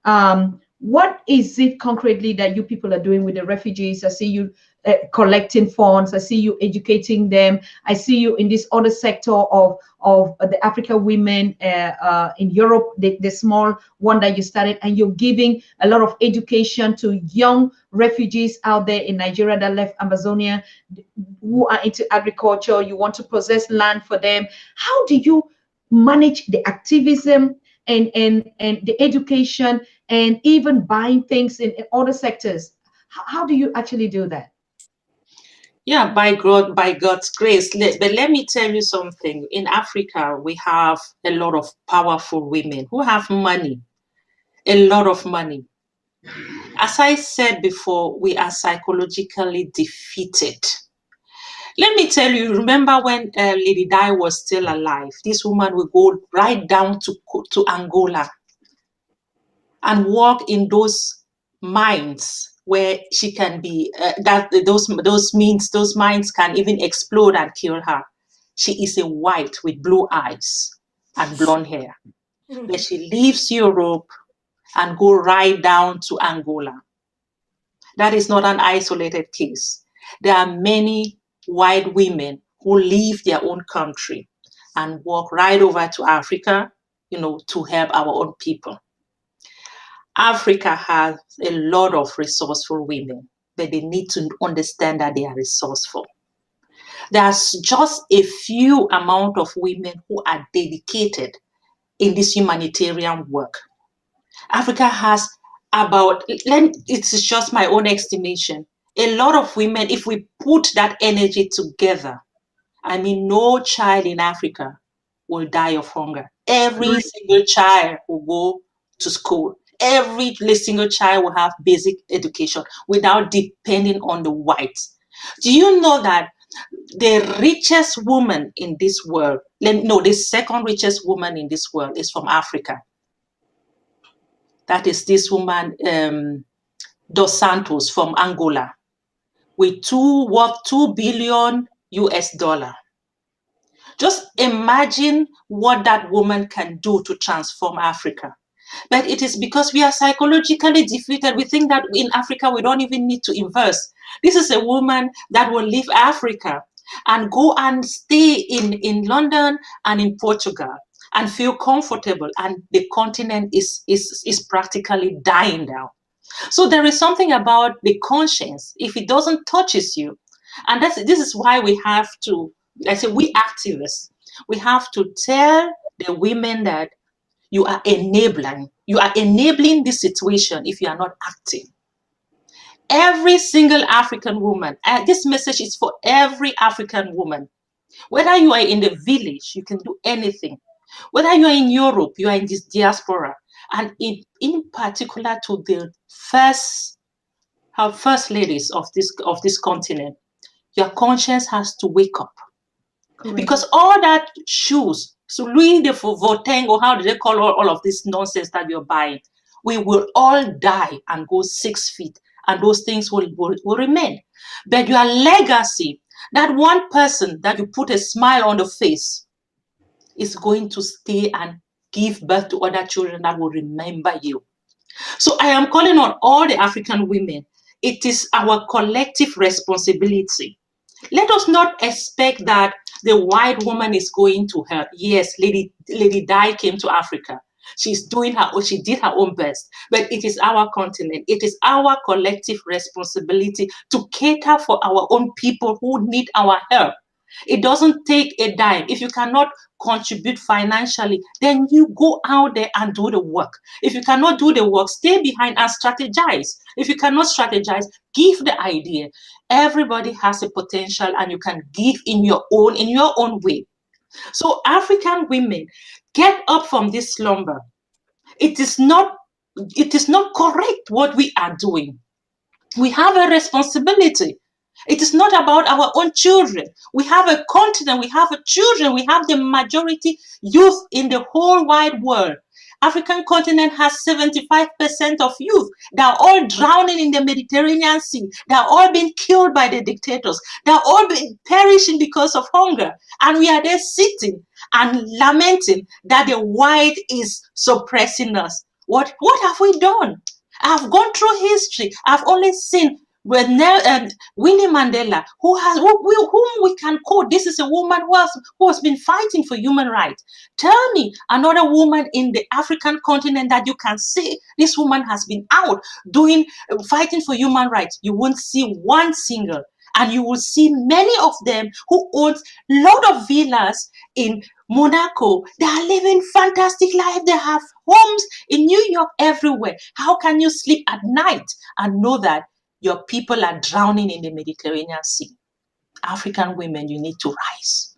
What is it concretely that you people are doing with the refugees? I see you collecting funds. I see you educating them. I see you in this other sector of the African women in Europe, the small one that you started, and you're giving a lot of education to young refugees out there in Nigeria that left Amazonia, who are into agriculture. You want to possess land for them. How do you manage the activism and the education and even buying things in other sectors? How do you actually do that? Yeah, by God's grace. But let me tell you something. In Africa, we have a lot of powerful women who have money, a lot of money. As I said before, we are psychologically defeated. Let me tell you, remember when Lady Di was still alive, this woman would go right down to Angola and walk in those mines where she can be, those mines can even explode and kill her. She is a white with blue eyes and blonde hair. But she leaves Europe and go right down to Angola. That is not an isolated case. There are many white women who leave their own country and walk right over to Africa, to help our own people. Africa has a lot of resourceful women, but they need to understand that they are resourceful. There's just a few amount of women who are dedicated in this humanitarian work. Africa has it's just my own estimation, a lot of women, if we put that energy together, no child in Africa will die of hunger. Every single child will go to school. Every single child will have basic education without depending on the whites. Do you know that the richest woman in this world, no, the second richest woman in this world is from Africa? That is this woman, Dos Santos from Angola, with worth 2 billion US dollar. Just imagine what that woman can do to transform Africa. But it is because we are psychologically defeated. We think that in Africa, we don't even need to invest. This is a woman that will leave Africa and go and stay in London and in Portugal and feel comfortable. And the continent is practically dying down. So there is something about the conscience, if it doesn't touches you. And this is why we have to, we activists, we have to tell the women that you are enabling this situation if you are not acting. Every single African woman, this message is for every African woman. Whether you are in the village, you can do anything. Whether you are in Europe, you are in this diaspora, and in particular to the first ladies of this continent, your conscience has to wake up. Correct. Because all that shoes, so Louis de Vuitton, or how do they call all of this nonsense that you're buying? We will all die and go 6 feet, and those things will remain. But your legacy, that one person that you put a smile on the face, is going to stay and give birth to other children that will remember you. So I am calling on all the African women. It is our collective responsibility. Let us not expect that the white woman is going to help. Yes, Lady Di came to Africa. She did her own best. But it is our continent. It is our collective responsibility to cater for our own people who need our help. It doesn't take a dime. If you cannot contribute financially, then you go out there and do the work. If you cannot do the work, stay behind and strategize. If you cannot strategize, give the idea. Everybody has a potential and you can give in your own way. So African women, get up from this slumber. It is not correct what we are doing. We have a responsibility. It is not about our own children. We have a continent, we have children, we have the majority youth in the whole wide world. African continent has 75% of youth. They are all drowning in the Mediterranean Sea. They are all being killed by the dictators. They are all perishing because of hunger. And we are there sitting and lamenting that the white is suppressing us. What have we done? I've gone through history. I've only seen with Winnie Mandela, whom we can quote. This is a woman who has been fighting for human rights. Tell me another woman in the African continent that you can see this woman has been out fighting for human rights. You won't see one single. And you will see many of them who own a lot of villas in Monaco. They are living fantastic life. They have homes in New York, everywhere. How can you sleep at night and know that your people are drowning in the Mediterranean Sea? African women, you need to rise.